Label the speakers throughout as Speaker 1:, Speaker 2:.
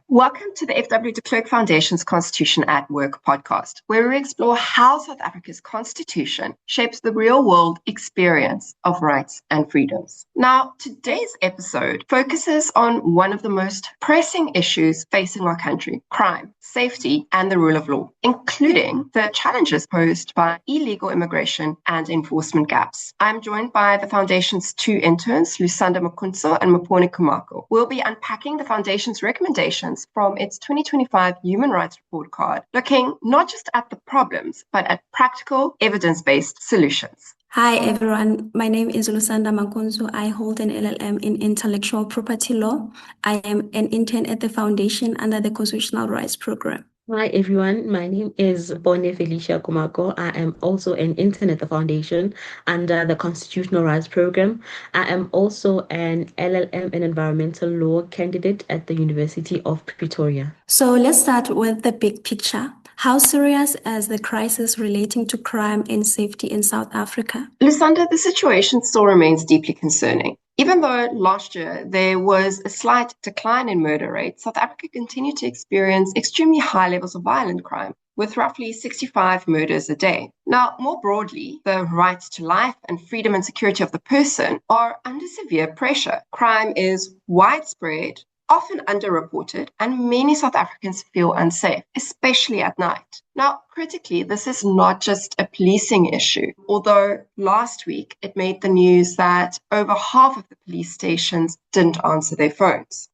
Speaker 1: Welcome to the FW de Klerk Foundation's Constitution at Work podcast, where we explore how South Africa's constitution shapes the real-world experience of rights and freedoms. Now, today's episode focuses on one of the most pressing issues facing our country: crime, safety, and the rule of law, including the challenges posed by illegal immigration and enforcement gaps. I'm joined by the Foundation's two interns, Lusanda Makunso and Mapone Kumako. We'll be unpacking the Foundation's recommendations from its 2025 Human Rights Report card, looking not just at the problems, but at practical, evidence-based solutions.
Speaker 2: Hi everyone, my name is Lusanda Makunzo. I hold an LLM in intellectual property law. I am an intern at the Foundation under the Constitutional Rights Program.
Speaker 3: Hi everyone, my name is Bone Felicia Kumako. I am also an intern at the Foundation under the Constitutional Rights Program. I am also an LLM in environmental law candidate at the University of Pretoria.
Speaker 2: So let's start with the big picture. How serious is the crisis relating to crime and safety in South Africa?
Speaker 1: Lusanda, the situation still remains deeply concerning. Even though last year there was a slight decline in murder rates, South Africa continued to experience extremely high levels of violent crime, with roughly 65 murders a day. Now, more broadly, the rights to life and freedom and security of the person are under severe pressure. Crime is widespread, often underreported, and many South Africans feel unsafe, especially at night. Now, critically, this is not just a policing issue, although last week it made the news that over half of the police stations didn't answer their phones.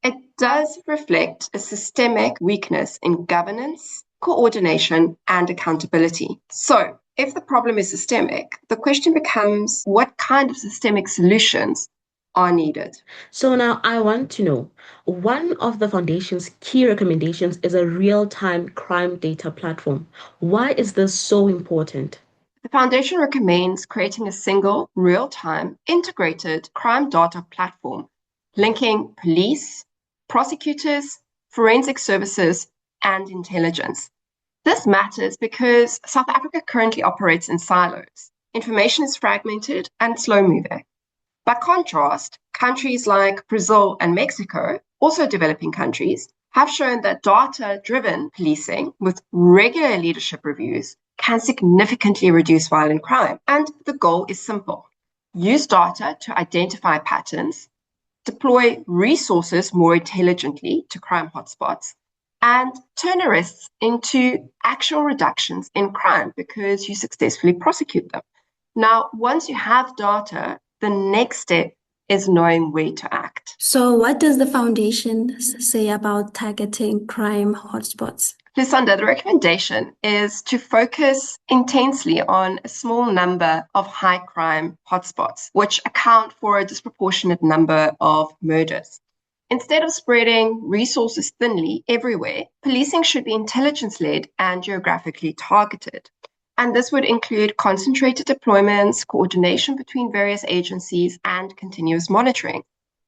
Speaker 1: It does reflect a systemic weakness in governance, coordination, and accountability. So, if the problem is systemic, the question becomes, what kind of systemic solutions are needed?
Speaker 3: So now I want to know, one of the Foundation's key recommendations is a real-time crime data platform. Why is this so important?
Speaker 1: The Foundation recommends creating a single, real-time, integrated crime data platform linking police, prosecutors, forensic services, and intelligence. This matters because South Africa currently operates in silos. Information is fragmented and slow-moving. By contrast, countries like Brazil and Mexico, also developing countries, have shown that data-driven policing with regular leadership reviews can significantly reduce violent crime. And the goal is simple: use data to identify patterns, deploy resources more intelligently to crime hotspots, and turn arrests into actual reductions in crime because you successfully prosecute them. Now, once you have data, the next step is knowing where to act.
Speaker 2: So what does the Foundation say about targeting crime hotspots?
Speaker 1: Lusanda, the recommendation is to focus intensely on a small number of high crime hotspots, which account for a disproportionate number of murders. Instead of spreading resources thinly everywhere, policing should be intelligence-led and geographically targeted. And this would include concentrated deployments, coordination between various agencies, and continuous monitoring.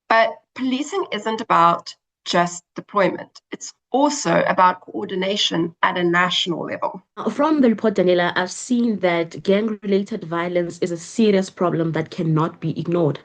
Speaker 1: But policing isn't about just deployment. It's also about coordination at a national level.
Speaker 3: From the report, Daniela, I've seen that gang-related violence is a serious problem that cannot be ignored.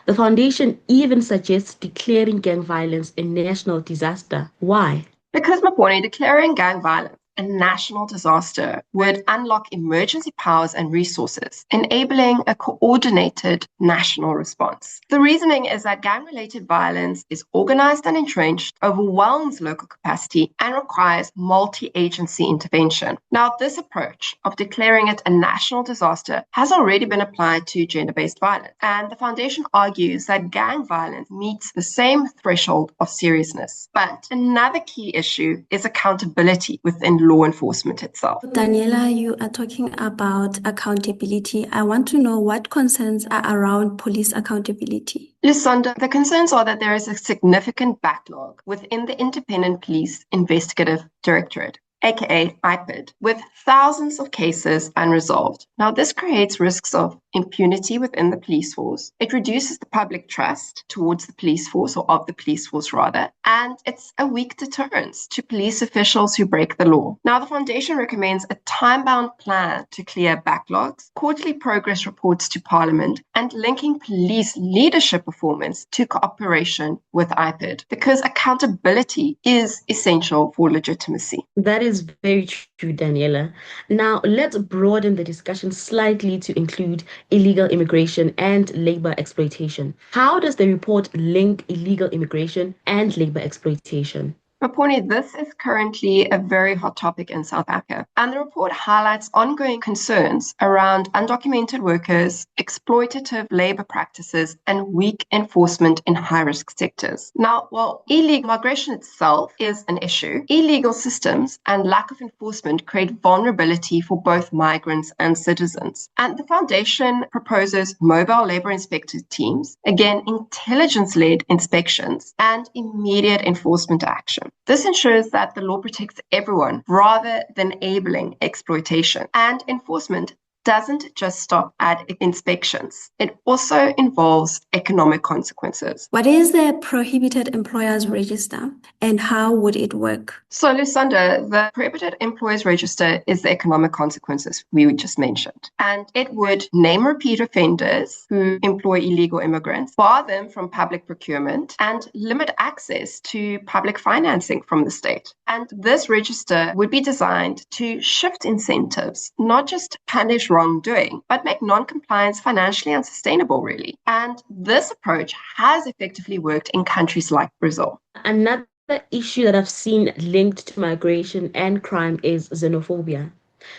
Speaker 3: The Foundation even suggests declaring gang violence a national disaster. Why?
Speaker 1: Because, Mapone, declaring gang violence a national disaster would unlock emergency powers and resources, enabling a coordinated national response. The reasoning is that gang-related violence is organized and entrenched, overwhelms local capacity, and requires multi-agency intervention. Now, this approach of declaring it a national disaster has already been applied to gender-based violence, and the Foundation argues that gang violence meets the same threshold of seriousness. But another key issue is accountability within law enforcement itself.
Speaker 2: Daniela, you are talking about accountability. I want to know what concerns are around police accountability.
Speaker 1: Lusanda, the concerns are that there is a significant backlog within the Independent Police Investigative Directorate, aka IPID, with thousands of cases unresolved. Now, this creates risks of impunity within the police force. It reduces the public trust towards the police force, or of the police force rather, and it's a weak deterrence to police officials who break the law. Now, the Foundation recommends a time-bound plan to clear backlogs, quarterly progress reports to Parliament, and linking police leadership performance to cooperation with IPID, because accountability is essential for legitimacy.
Speaker 3: That is very true, Daniela. Now, let's broaden the discussion slightly to include illegal immigration and labor exploitation. How does the report link illegal immigration and labor exploitation?
Speaker 1: Maponi, this is currently a very hot topic in South Africa, and the report highlights ongoing concerns around undocumented workers, exploitative labor practices, and weak enforcement in high-risk sectors. Now, while illegal migration itself is an issue, illegal systems and lack of enforcement create vulnerability for both migrants and citizens. And the Foundation proposes mobile labor inspector teams, again, intelligence-led inspections, and immediate enforcement action. This ensures that the law protects everyone rather than enabling exploitation. And enforcement doesn't just stop at inspections. It also involves economic consequences.
Speaker 2: What is the Prohibited Employers Register and how would it work?
Speaker 1: So, Lusanda, the Prohibited Employers Register is the economic consequences we just mentioned. And it would name repeat offenders who employ illegal immigrants, bar them from public procurement, and limit access to public financing from the state. And this register would be designed to shift incentives, not just punish wrongdoing, but make non-compliance financially unsustainable, really. And this approach has effectively worked in countries like Brazil.
Speaker 3: Another issue that I've seen linked to migration and crime is xenophobia,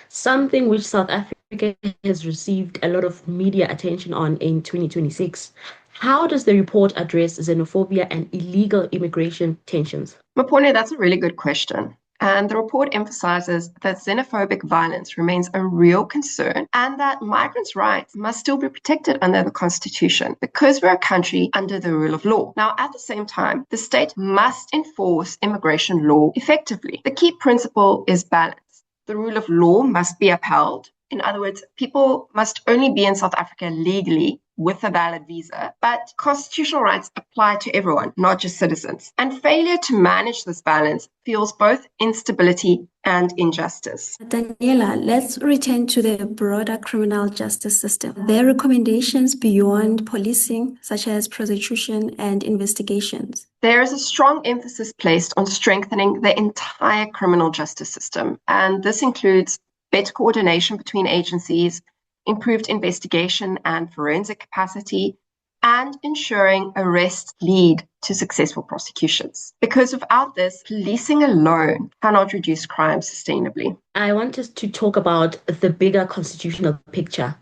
Speaker 3: something which South Africa has received a lot of media attention on in 2026. How does the report address xenophobia and illegal immigration tensions?
Speaker 1: Mapone, that's a really good question. And the report emphasizes that xenophobic violence remains a real concern and that migrants' rights must still be protected under the Constitution because we're a country under the rule of law. Now, at the same time, the state must enforce immigration law effectively. The key principle is balance. The rule of law must be upheld. In other words, people must only be in South Africa legally with a valid visa, but constitutional rights apply to everyone, not just citizens. And failure to manage this balance fuels both instability and injustice.
Speaker 2: Daniela, let's return to the broader criminal justice system. There are recommendations beyond policing, such as prosecution and investigations.
Speaker 1: There is a strong emphasis placed on strengthening the entire criminal justice system, and this includes better coordination between agencies, improved investigation and forensic capacity, and ensuring arrests lead to successful prosecutions. Because without this, policing alone cannot reduce crime sustainably.
Speaker 3: I want us to talk about the bigger constitutional picture.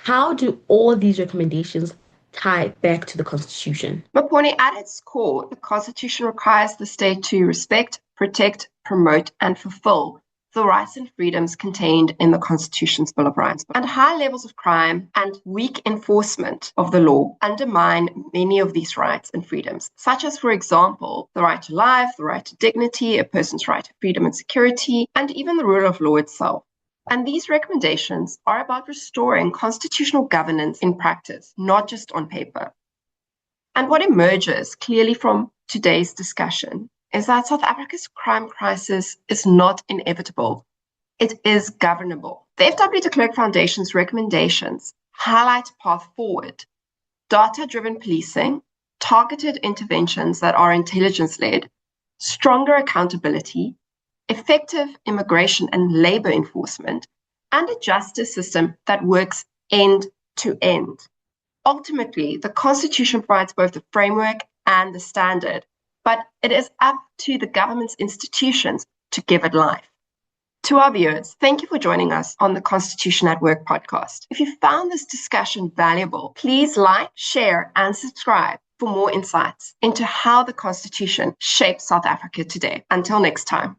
Speaker 3: How do all these recommendations tie back to the Constitution?
Speaker 1: Mapone, at its core, the Constitution requires the state to respect, protect, promote, and fulfill the rights and freedoms contained in the Constitution's Bill of Rights. And high levels of crime and weak enforcement of the law undermine many of these rights and freedoms, such as, for example, the right to life, the right to dignity, a person's right to freedom and security, and even the rule of law itself. And these recommendations are about restoring constitutional governance in practice, not just on paper. And what emerges clearly from today's discussion is that South Africa's crime crisis is not inevitable. It is governable. The F.W. de Klerk Foundation's recommendations highlight a path forward: data-driven policing, targeted interventions that are intelligence-led, stronger accountability, effective immigration and labor enforcement, and a justice system that works end to end. Ultimately, the Constitution provides both the framework and the standard, but it is up to the government's institutions to give it life. To our viewers, thank you for joining us on the Constitution at Work podcast. If you found this discussion valuable, please like, share, and subscribe for more insights into how the Constitution shapes South Africa today. Until next time.